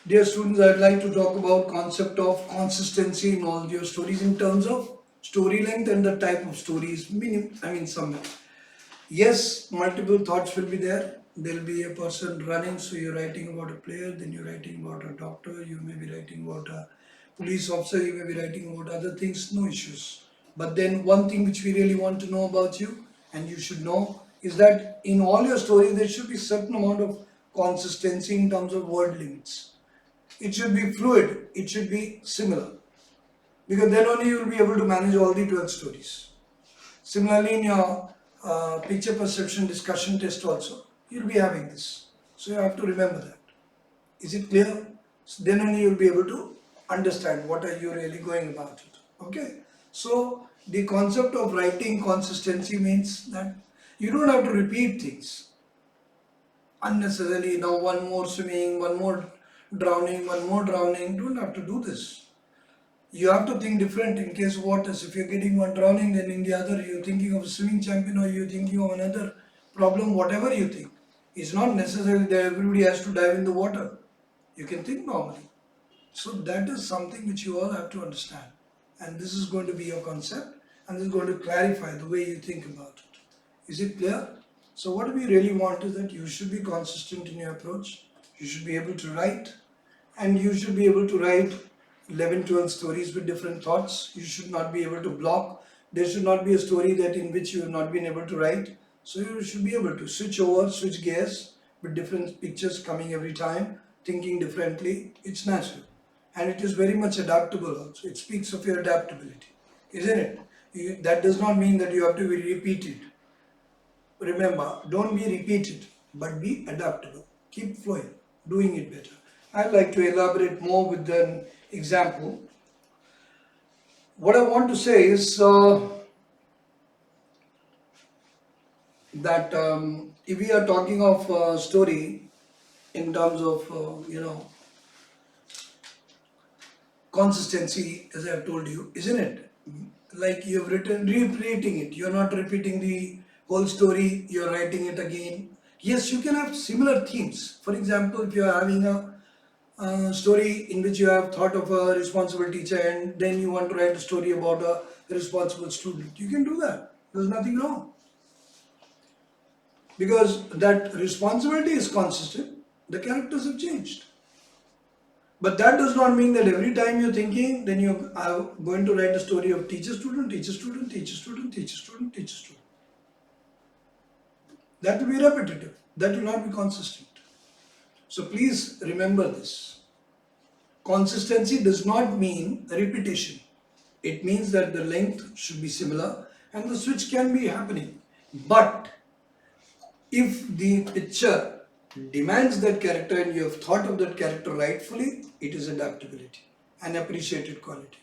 Dear students, I'd like to talk about concept of consistency in all your stories in terms of story length and the type of stories. Some. Yes, multiple thoughts will be there. There'll be a person running, so you're writing about a player, then you're writing about a doctor, you may be writing about a police officer, you may be writing about other things, no issues. But then one thing which we really want to know about you, and you should know, is that in all your stories there should be certain amount of consistency in terms of word limits. It should be fluid, it should be similar, because then only you will be able to manage all the 12 stories. Similarly, in your picture perception discussion test also, you'll be having this. So you have to remember that. Is it clear? So then only you'll be able to understand what are you really going about it. Okay? So the concept of writing consistency means that you don't have to repeat things unnecessarily. Now one more swimming, one more drowning, one more drowning. Don't have to do this. You have to think different in case of waters. If you're getting one drowning, then in the other you're thinking of a swimming champion or you're thinking of another problem, whatever you think. It's not necessarily that everybody has to dive in the water. You can think normally. So that is something which you all have to understand. And this is going to be your concept and this is going to clarify the way you think about it. Is it clear? So what we really want is that you should be consistent in your approach. You should be able to write and you should be able to write 11, 12 stories with different thoughts. You should not be able to block. There should not be a story that in which you have not been able to write. So you should be able to switch over, switch gears with different pictures coming every time, thinking differently. It's natural. And it is very much adaptable also. It speaks of your adaptability, isn't it? That does not mean that you have to be repeated. Remember, don't be repeated, but be adaptable. Keep flowing, doing it better. I'd like to elaborate more with an example. What I want to say is that if we are talking of story in terms of consistency, as I have told you, isn't it? Like you have written, repeating it. You're not repeating the whole story. You're writing it again. Yes, you can have similar themes. For example, if you are having a story in which you have thought of a responsible teacher and then you want to write a story about a responsible student, you can do that. There's nothing wrong because that responsibility is consistent. The characters have changed. But that does not mean that every time you're thinking, then you are going to write a story of teacher student, teacher student, teacher student, teacher student, teacher student. That will be repetitive. That will not be consistent. So please remember this. Consistency does not mean repetition. It means that the length should be similar and the switch can be happening. But if the picture demands that character and you have thought of that character rightfully, it is adaptability and appreciated quality.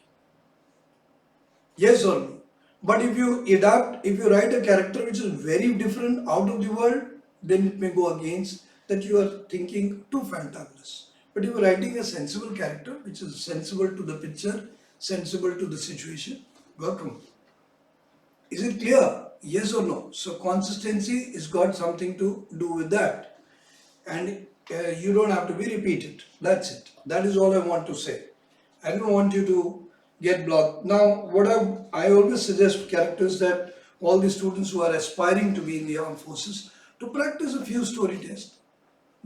Yes or no? But if you adapt, if you write a character which is very different out of the world, then it may go against that you are thinking too fantabulous. But if you are writing a sensible character which is sensible to the picture, sensible to the situation, welcome. Is it clear? Yes or no? So consistency is got something to do with that. And you don't have to be repeated. That's it. That is all I want to say. I don't want you to get blocked. Now, what I always suggest characters that all the students who are aspiring to be in the armed forces to practice a few story tests.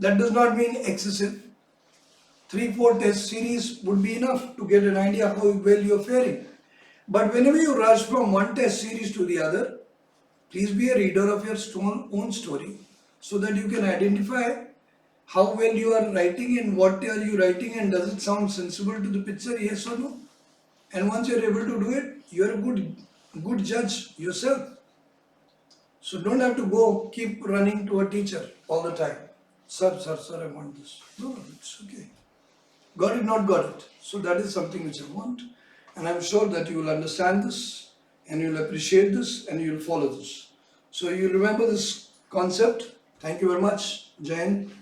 That does not mean excessive. 3-4 test series would be enough to get an idea how well you're faring. But whenever you rush from one test series to the other, please be a reader of your own story so that you can identify how well you are writing and what are you writing and does it sound sensible to the picture, yes or no? And once you're able to do it, you're a good judge yourself. So don't have to go keep running to a teacher all the time. Sir, I want this. No, it's okay. Got it, not got it. So that is something which I want. And I'm sure that you will understand this and you'll appreciate this and you'll follow this. So you remember this concept. Thank you very much, Jain.